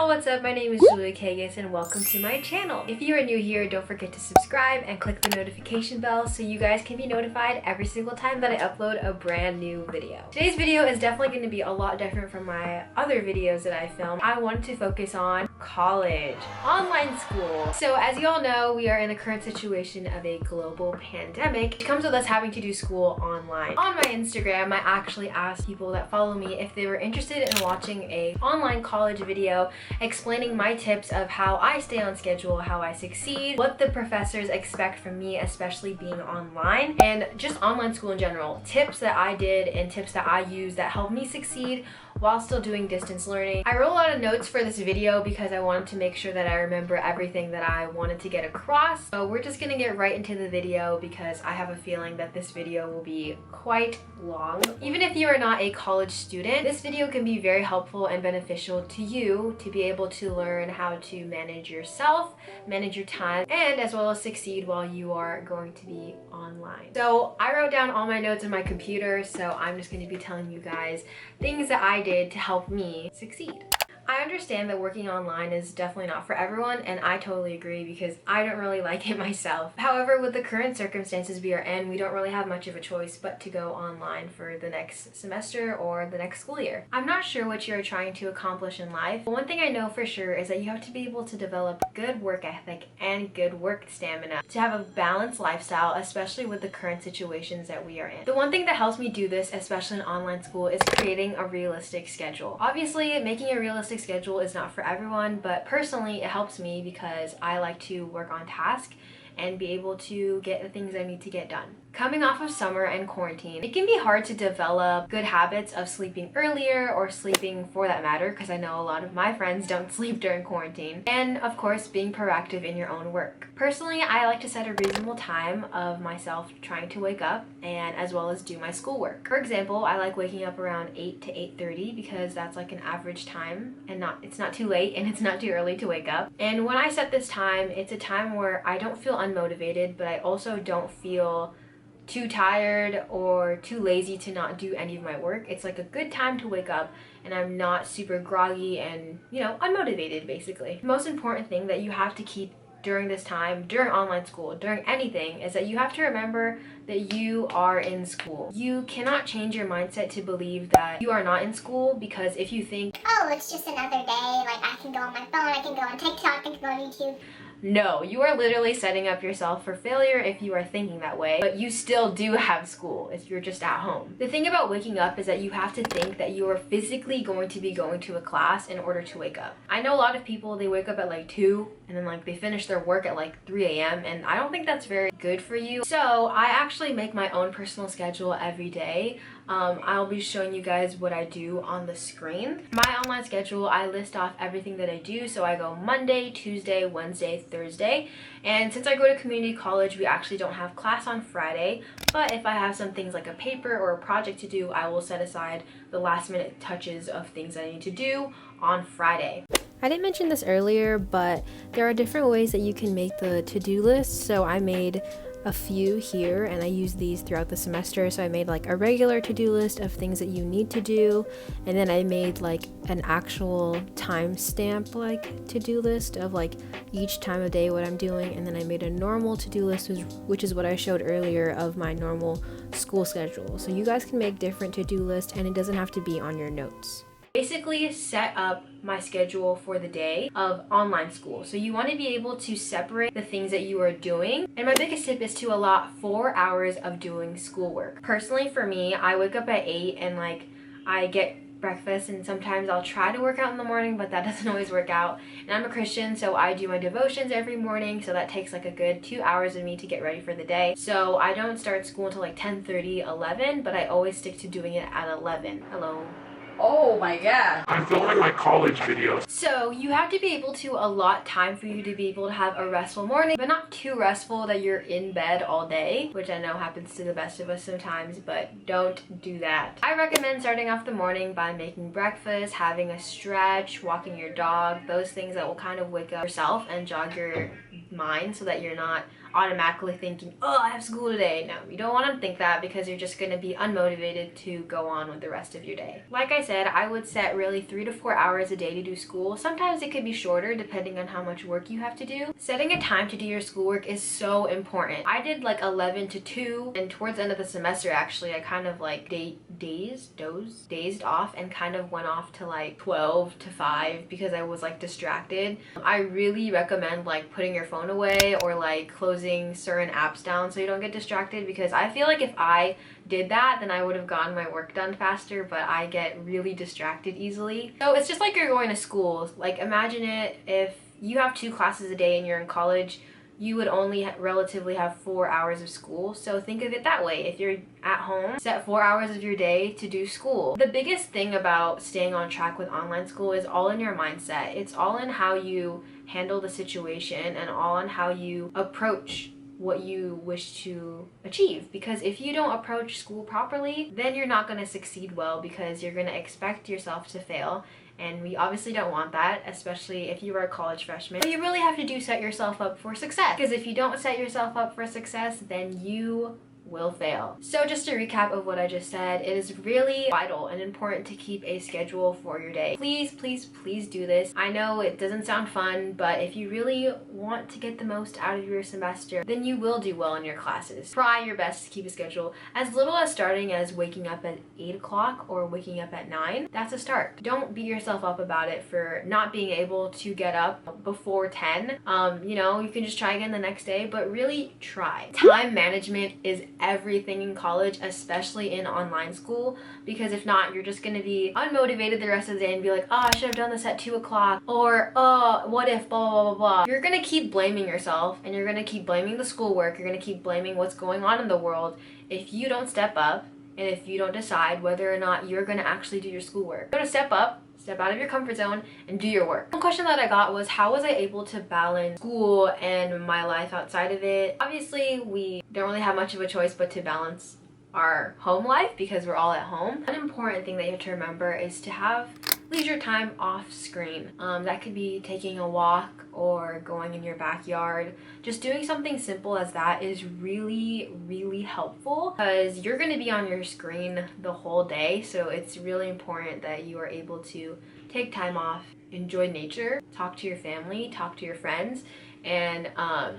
what's up? My name is Juliacagas and welcome to my channel. If you are new here, don't forget to subscribe and click the notification bell so you guys can be notified every single time that I upload a brand new video. Today's video is definitely going to be a lot different from my other videos that I filmed. I wanted to focus on college, online school. So as you all know, we are in the current situation of a global pandemic. It comes with us having to do school online. On my Instagram, I actually asked people that follow me if they were interested in watching a online college video explaining my tips of how I stay on schedule, how I succeed, what the professors expect from me, especially being online, and just online school in general. Tips that I did and tips that I use that helped me succeed while still doing distance learning. I wrote a lot of notes for this video because I wanted to make sure that I remember everything that I wanted to get across. So we're just gonna get right into the video because I have a feeling that this video will be quite long. Even if you are not a college student, this video can be very helpful and beneficial to you to be able to learn how to manage yourself, manage your time, and as well as succeed while you are going to be online. So I wrote down all my notes on my computer, so I'm just going to be telling you guys things that I did to help me succeed. I understand that working online is definitely not for everyone, and I totally agree because I don't really like it myself. However, with the current circumstances we are in, we don't really have much of a choice but to go online for the next semester or the next school year. I'm not sure what you're trying to accomplish in life, but one thing I know for sure is that you have to be able to develop good work ethic and good work stamina to have a balanced lifestyle, especially with the current situations that we are in. The one thing that helps me do this, especially in online school, is creating a realistic schedule. Obviously, making a realistic schedule is not for everyone, but personally it helps me because I like to work on task and be able to get the things I need to get done. Coming off of summer and quarantine, it can be hard to develop good habits of sleeping earlier or sleeping for that matter, because I know a lot of my friends don't sleep during quarantine. And of course, being proactive in your own work. Personally, I like to set a reasonable time of myself trying to wake up and as well as do my schoolwork. For example, I like waking up around 8 to 8:30 because that's like an average time and it's not too late and it's not too early to wake up. And when I set this time, it's a time where I don't feel unmotivated, but I also don't feel too tired or too lazy to not do any of my work. It's like a good time to wake up and I'm not super groggy and, you know, unmotivated basically. The most important thing that you have to keep during this time, during online school, during anything, is that you have to remember that you are in school. You cannot change your mindset to believe that you are not in school, because if you think, oh, it's just another day, like I can go on my phone, I can go on TikTok, I can go on YouTube. no, you are literally setting up yourself for failure if you are thinking that way, but you still do have school if you're just at home. The thing about waking up is that you have to think that you are physically going to be going to a class in order to wake up. I know a lot of people, they wake up at like 2 and then like they finish their work at like 3 a.m. and I don't think that's very good for you. So I actually make my own personal schedule every day. I'll be showing you guys what I do on the screen. My online schedule, I list off everything that I do. So I go Monday, Tuesday, Wednesday, Thursday. And since I go to community college, we actually don't have class on Friday. But if I have some things like a paper or a project to do, I will set aside the last minute touches of things that I need to do on Friday. I didn't mention this earlier, but there are different ways that you can make the to-do list. So I made a few here and I use these throughout the semester. So I made like a regular to-do list of things that you need to do, and then I made like an actual timestamp like to-do list of like each time of day what I'm doing, and then I made a normal to-do list, which is what I showed earlier of my normal school schedule. So you guys can make different to-do lists and it doesn't have to be on your notes. Basically set up my schedule for the day of online school. So you want to be able to separate the things that you are doing. And my biggest tip is to allot 4 hours of doing schoolwork. Personally for me, I wake up at 8 and like I get breakfast, and sometimes I'll try to work out in the morning, but that doesn't always work out. And I'm a Christian, so I do my devotions every morning, so that takes like a good 2 hours of me to get ready for the day. So I don't start school until like 10:30, 11, but I always stick to doing it at 11. Hello. Oh my god. I'm filming my college videos. So you have to be able to allot time for you to be able to have a restful morning, but not too restful that you're in bed all day, which I know happens to the best of us sometimes, but don't do that. I recommend starting off the morning by making breakfast, having a stretch, walking your dog, those things that will kind of wake up yourself and jog your mind so that you're not automatically thinking, oh, I have school today. No, you don't want to think that, because you're just going to be unmotivated to go on with the rest of your day. Like I said, I would set really 3 to 4 hours a day to do school. Sometimes it could be shorter depending on how much work you have to do. Setting a time to do your schoolwork is so important. I did like 11 to 2, and towards the end of the semester actually I kind of like dazed off and kind of went off to like 12 to 5 because I was like distracted. I really recommend like putting your phone away or like closing certain apps down so you don't get distracted, because I feel like if I did that, then I would have gotten my work done faster, but I get really distracted easily. So it's just like you're going to school. Like imagine it, if you have 2 classes a day and you're in college, you would only relatively have 4 hours of school. So think of it that way. If you're at home, set 4 hours of your day to do school. The biggest thing about staying on track with online school is all in your mindset. It's all in how you handle the situation and all in how you approach what you wish to achieve. Because if you don't approach school properly, then you're not going to succeed well, because you're going to expect yourself to fail. And we obviously don't want that, especially if you are a college freshman. What you really have to do, set yourself up for success. Because if you don't set yourself up for success, then you will fail. So just a recap of what I just said, it is really vital and important to keep a schedule for your day. Please, please, please do this. I know it doesn't sound fun, but if you really want to get the most out of your semester, then you will do well in your classes. Try your best to keep a schedule. As little as starting as waking up at 8 o'clock or waking up at 9, that's a start. Don't beat yourself up about it for not being able to get up before 10. You know, you can just try again the next day, but really try. Time management is everything in college, especially in online school, because if not, you're just going to be unmotivated the rest of the day and be like, oh, I should have done this at 2 o'clock, or oh, what if blah blah blah blah. You're going to keep blaming yourself, and you're going to keep blaming the schoolwork, you're going to keep blaming what's going on in the world if you don't step up and if you don't decide whether or not you're going to actually do your schoolwork. You're going to step up, step out of your comfort zone, and do your work. One question that I got was, how was I able to balance school and my life outside of it? Obviously, we don't really have much of a choice but to balance our home life because we're all at home. One important thing that you have to remember is to have leisure time off screen. That could be taking a walk or going in your backyard. Just doing something simple as that is really, really helpful, because you're going to be on your screen the whole day. So it's really important that you are able to take time off, enjoy nature, talk to your family, talk to your friends, and I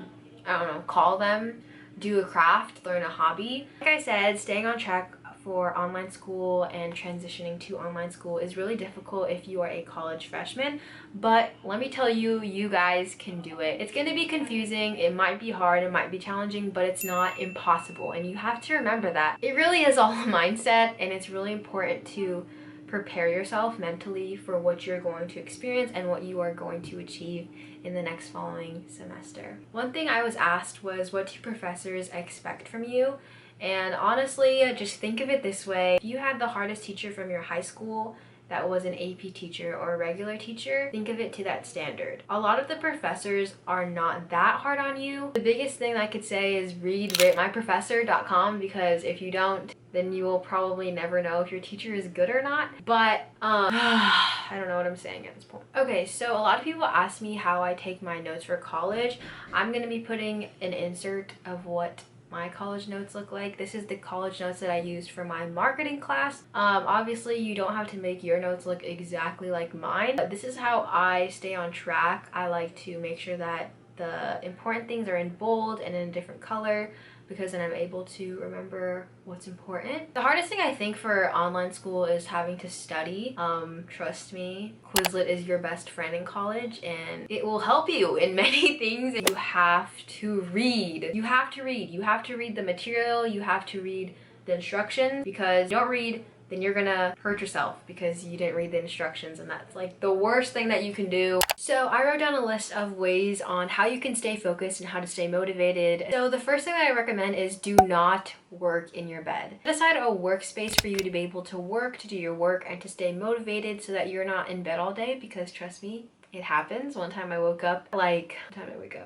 don't know, call them, do a craft, learn a hobby. Like I said, staying on track for online school and transitioning to online school is really difficult if you are a college freshman, but let me tell you, you guys can do it. It's going to be confusing, it might be hard, it might be challenging, but it's not impossible, and you have to remember that. It really is all a mindset, and it's really important to prepare yourself mentally for what you're going to experience and what you are going to achieve in the next following semester. One thing I was asked was, what do professors expect from you? And honestly, just think of it this way. If you had the hardest teacher from your high school that was an AP teacher or a regular teacher, think of it to that standard. A lot of the professors are not that hard on you. The biggest thing I could say is read ratemyprofessor.com, because if you don't, then you will probably never know if your teacher is good or not. But I don't know what I'm saying at this point. Okay, so a lot of people ask me how I take my notes for college. I'm gonna be putting an insert of what my college notes look like. This is the college notes that I used for my marketing class. Obviously you don't have to make your notes look exactly like mine, but this is how I stay on track. I like to make sure that the important things are in bold and in a different color, because then I'm able to remember what's important. The hardest thing I think for online school is having to study. Trust me, Quizlet is your best friend in college, and it will help you in many things. You have to read. You have to read. You have to read the material. You have to read the instructions, because if you don't read, then you're gonna hurt yourself because you didn't read the instructions, and that's like the worst thing that you can do. So I wrote down a list of ways on how you can stay focused and how to stay motivated. So the first thing that I recommend is do not work in your bed. Set aside a workspace for you to be able to work, to do your work, and to stay motivated so that you're not in bed all day, because trust me, It happens. One time I woke up I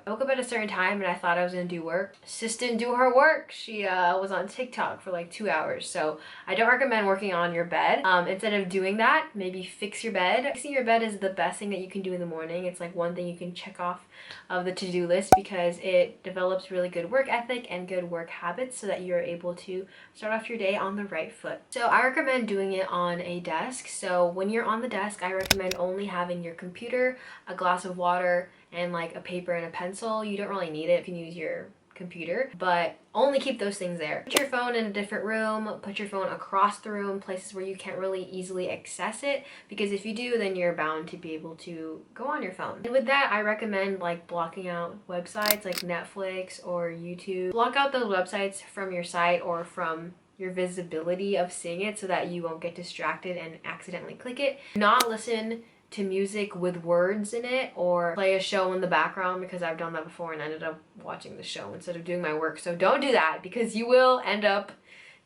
woke up at a certain time and I thought I was gonna do work. Sis didn't do her work. She was on TikTok for like 2 hours. So I don't recommend working on your bed. Instead of doing that, maybe fix your bed. Fixing your bed is the best thing that you can do in the morning. It's like one thing you can check off of the to-do list because it develops really good work ethic and good work habits so that you're able to start off your day on the right foot. So I recommend doing it on a desk. So when you're on the desk, I recommend only having your computer, a glass of water, and like a paper and a pencil. You don't really need it. You can use your computer, but only keep those things there. Put your phone in a different room, put your phone across the room, places where you can't really easily access it, because if you do, then you're bound to be able to go on your phone. And with that, I recommend like blocking out websites like Netflix or YouTube. Block out those websites from your site or from your visibility of seeing it so that you won't get distracted and accidentally click it. Not listen to music with words in it or play a show in the background, because I've done that before and ended up watching the show instead of doing my work. So don't do that because you will end up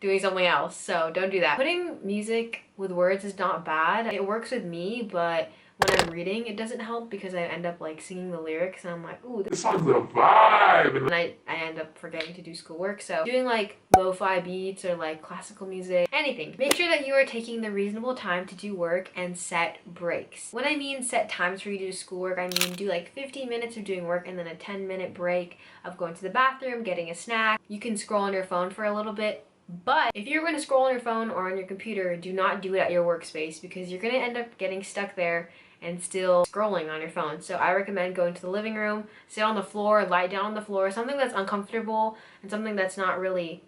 doing something else. So don't do that. Putting music with words is not bad. It works with me, but when I'm reading, it doesn't help because I end up like singing the lyrics and I'm like, ooh, This song's a vibe. and I end up forgetting to do schoolwork. So doing like lo-fi beats or like classical music, anything. Make sure that you are taking the reasonable time to do work and set breaks. When I mean set times for you to do schoolwork, I mean do like 15 minutes of doing work and then a 10-minute break of going to the bathroom, getting a snack. You can scroll on your phone for a little bit. But if you're going to scroll on your phone or on your computer, do not do it at your workspace because you're going to end up getting stuck there and still scrolling on your phone. So I recommend going to the living room, sit on the floor, lie down on the floor, something that's uncomfortable and something that's not really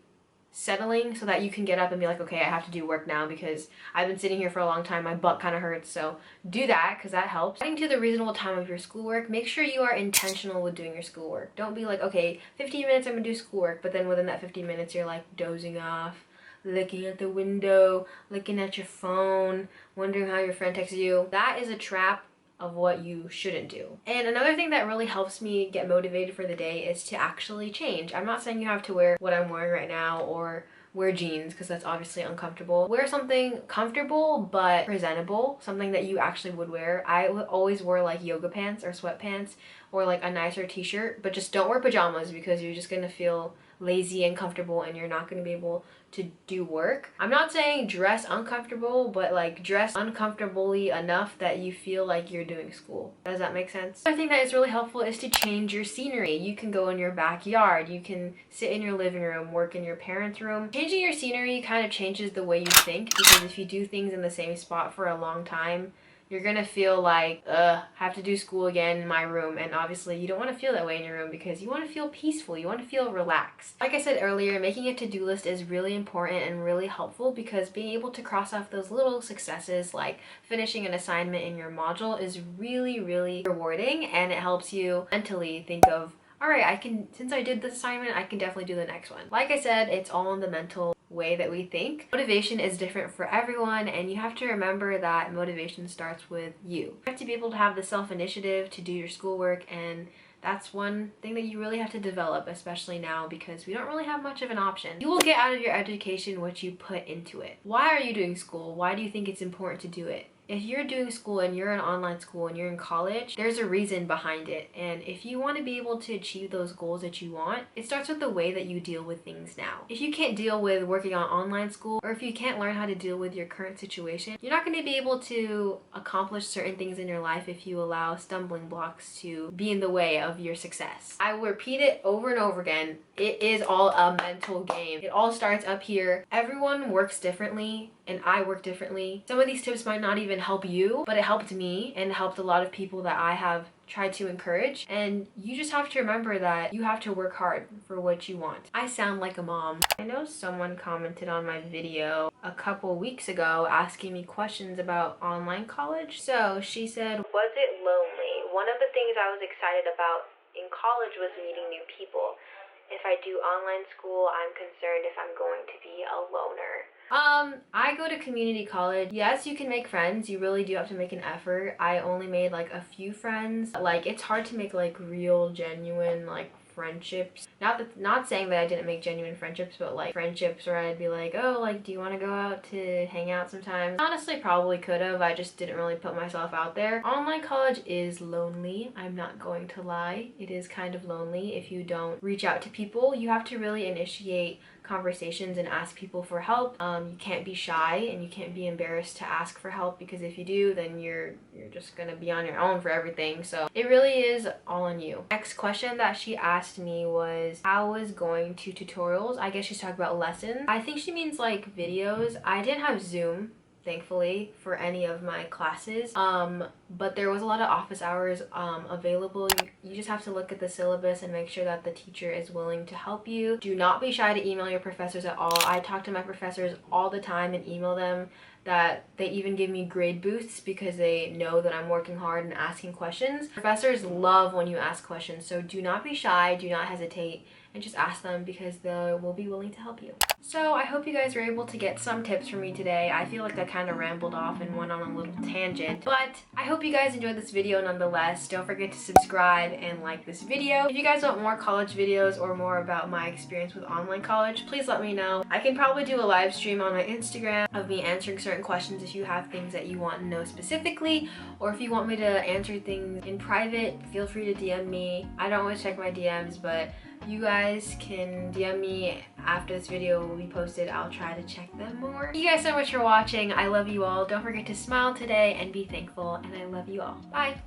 settling, so that you can get up and be like, okay, I have to do work now because I've been sitting here for a long time, my butt kind of hurts. So do that because that helps. Getting to the reasonable time of your schoolwork, make sure you are intentional with doing your schoolwork. Don't be like, okay, 15 minutes I'm gonna do schoolwork, but then within that 15 minutes you're like dozing off, looking at the window, looking at your phone, wondering how your friend texted you. That is a trap of what you shouldn't do. And another thing that really helps me get motivated for the day is to actually change. I'm not saying you have to wear what I'm wearing right now or wear jeans because that's obviously uncomfortable. Wear something comfortable but presentable, something that you actually would wear. I always wear like yoga pants or sweatpants or like a nicer t-shirt, but just don't wear pajamas because you're just gonna feel lazy and comfortable and you're not going to be able to do work. I'm not saying dress uncomfortable, but like dress uncomfortably enough that you feel like you're doing school. Does that make sense? Another thing that is really helpful is to change your scenery. You can go in your backyard, you can sit in your living room, work in your parents' room. Changing your scenery kind of changes the way you think, because if you do things in the same spot for a long time, you're gonna feel like, have to do school again in my room. And obviously you don't want to feel that way in your room because you want to feel peaceful, you want to feel relaxed. Like I said earlier, making a to-do list is really important and really helpful because being able to cross off those little successes like finishing an assignment in your module is really, really rewarding, and it helps you mentally think of, all right, since I did this assignment, I can definitely do the next one. Like I said, it's all in the mental way that we think. Motivation is different for everyone, and you have to remember that motivation starts with you. You have to be able to have the self-initiative to do your schoolwork, and that's one thing that you really have to develop, especially now because we don't really have much of an option. You will get out of your education what you put into it. Why are you doing school? Why do you think it's important to do it? If you're doing school and you're in online school and you're in college, there's a reason behind it. And if you want to be able to achieve those goals that you want, it starts with the way that you deal with things now. If you can't deal with working on online school, or if you can't learn how to deal with your current situation, you're not going to be able to accomplish certain things in your life if you allow stumbling blocks to be in the way of your success. I will repeat it over and over again. It is all a mental game. It all starts up here. Everyone works differently, and I work differently. Some of these tips might not even help you, but it helped me and helped a lot of people that I have tried to encourage. And you just have to remember that you have to work hard for what you want. I sound like a mom. I know someone commented on my video a couple weeks ago asking me questions about online college. So she said, was it lonely? One of the things I was excited about in college was meeting new people. If I do online school, I'm concerned if I'm going to be a loner. I go to community college. Yes, you can make friends. You really do have to make an effort. I only made like a few friends. Like, it's hard to make like real, genuine, like friendships. Not saying that I didn't make genuine friendships, but like friendships where I'd be like, oh, like, do you want to go out to hang out sometimes? Honestly, probably could have. I just didn't really put myself out there. Online college is lonely. I'm not going to lie. It is kind of lonely if you don't reach out to people. You have to really initiate conversations and ask people for help. You can't be shy and you can't be embarrassed to ask for help, because if you do, then you're just gonna be on your own for everything. So it really is all on you. Next question that she asked me was, how was going to tutorials? I guess she's talking about lessons. I think she means like videos. I didn't have Zoom, thankfully, for any of my classes, but there was a lot of office hours available. You just have to look at the syllabus and make sure that the teacher is willing to help you. Do not be shy to email your professors at all. I talk to my professors all the time and email them. That they even give me grade boosts because they know that I'm working hard and asking questions. Professors love when you ask questions, so do not be shy, do not hesitate, and just ask them because they will be willing to help you. So I hope you guys were able to get some tips from me today. I feel like I kind of rambled off and went on a little tangent, but I hope you guys enjoyed this video nonetheless. Don't forget to subscribe and like this video. If you guys want more college videos or more about my experience with online college, please let me know. I can probably do a live stream on my Instagram of me answering certain questions if you have things that you want to know specifically, or if you want me to answer things in private, feel free to DM me. I don't always check my DMs, but you guys can DM me after this video will be posted. I'll try to check them more. Thank you guys so much for watching. I love you all. Don't forget to smile today and be thankful, and I love you all. Bye!